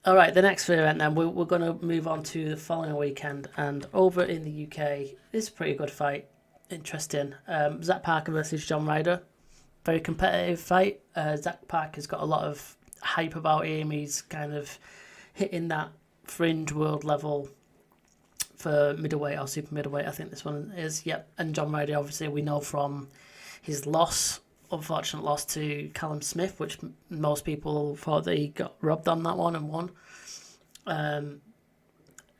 All right, the next event then, we're going to move on to the following weekend. And over in the UK, this is a pretty good fight. Interesting. Zach Parker versus John Ryder. Very competitive fight. Zach Parker's got a lot of hype about him. He's kind of hitting that fringe world level for middleweight or super middleweight. I think this one is. Yep. And John Ryder, obviously, we know from his unfortunate loss to Callum Smith, which most people thought that he got robbed on that one and won. And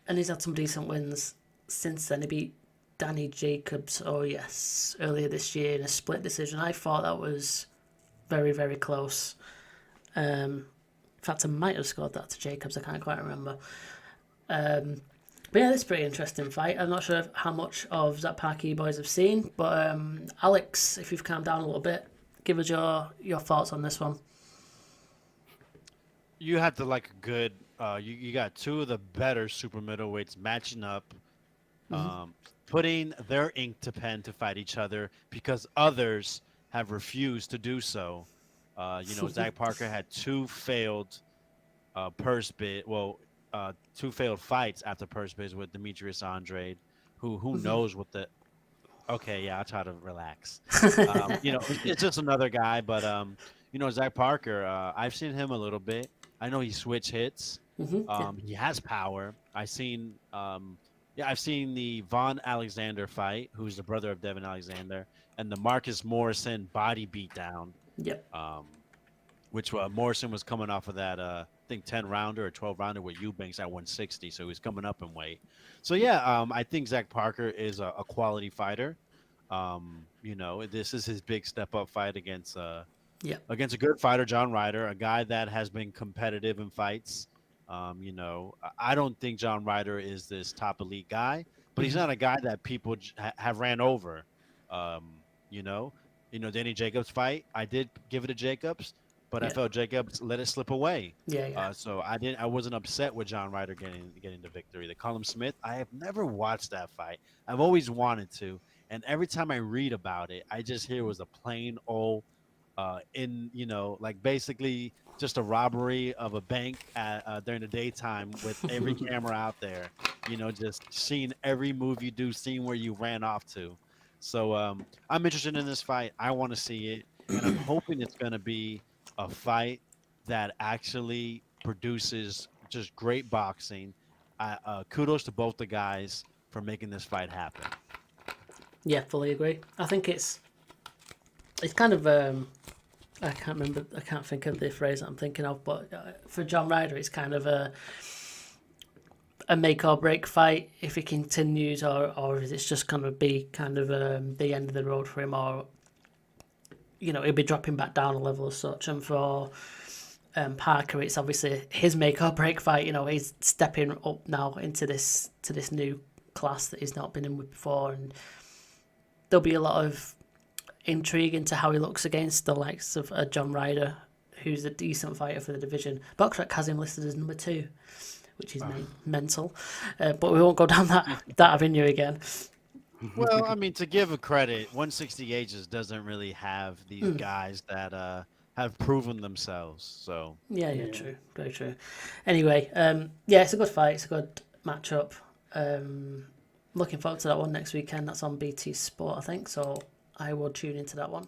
he's had some decent wins since then. He beat Danny Jacobs, earlier this year in a split decision. I thought that was very, very close. In fact, I might have scored that to Jacobs. I can't quite remember. But yeah, this is a pretty interesting fight. I'm not sure how much of Zach Parker you boys have seen, but Alex, if you've calmed down a little bit, give us your thoughts on this one. You had to like a good. You got two of the better super middleweights matching up, putting their ink to pen to fight each other because others have refused to do so. Zach Parker had two failed purse bid. Well, two failed fights after purse bids with Demetrius Andrade, who knows what the. Okay, yeah, I'll try to relax. It's just another guy, but Zach Parker. I've seen him a little bit. I know he switch hits. He has power. I've seen the Von Alexander fight, who's the brother of Devin Alexander, and the Marcus Morrison body beatdown. Yep. Which Morrison was coming off of that, I think 10-rounder or 12-rounder with Eubanks at 160, so he's coming up in weight. So yeah, I think Zach Parker is a quality fighter. This is his big step up fight against a good fighter, John Ryder, a guy that has been competitive in fights. I don't think John Ryder is this top elite guy, but he's not a guy that people have ran over. Danny Jacobs fight, I did give it to Jacobs, but I felt Jacobs let it slip away. So I wasn't upset with John Ryder getting the victory. The Callum Smith, I have never watched that fight. I've always wanted to, and every time I read about it, I just hear it was a plain old basically just a robbery of a bank during the daytime with every camera out there, just seeing every move you do, seeing where you ran off to. So I'm interested in this fight. I want to see it, and I'm hoping it's going to be a fight that actually produces just great boxing. Kudos to both the guys for making this fight happen. Yeah, fully agree. I think it's kind of I can't think of the phrase that I'm thinking of, but for John Ryder, it's kind of a make or break fight if he continues, or is it just going to be kind of the end of the road for him, or he'll be dropping back down a level as such. And for Parker, it's obviously his make or break fight. He's stepping up now into this new class that he's not been in with before, and there'll be a lot of intrigue into how he looks against the likes of John Ryder, who's a decent fighter for the division. BoxRec has him listed as number 2, which is mental. But we won't go down that avenue again. Well, I mean, to give a credit, 168 just doesn't really have these guys that have proven themselves. So yeah, true, very true. Anyway, it's a good fight. It's a good matchup. Looking forward to that one next weekend. That's on BT Sport, I think. So I will tune into that one.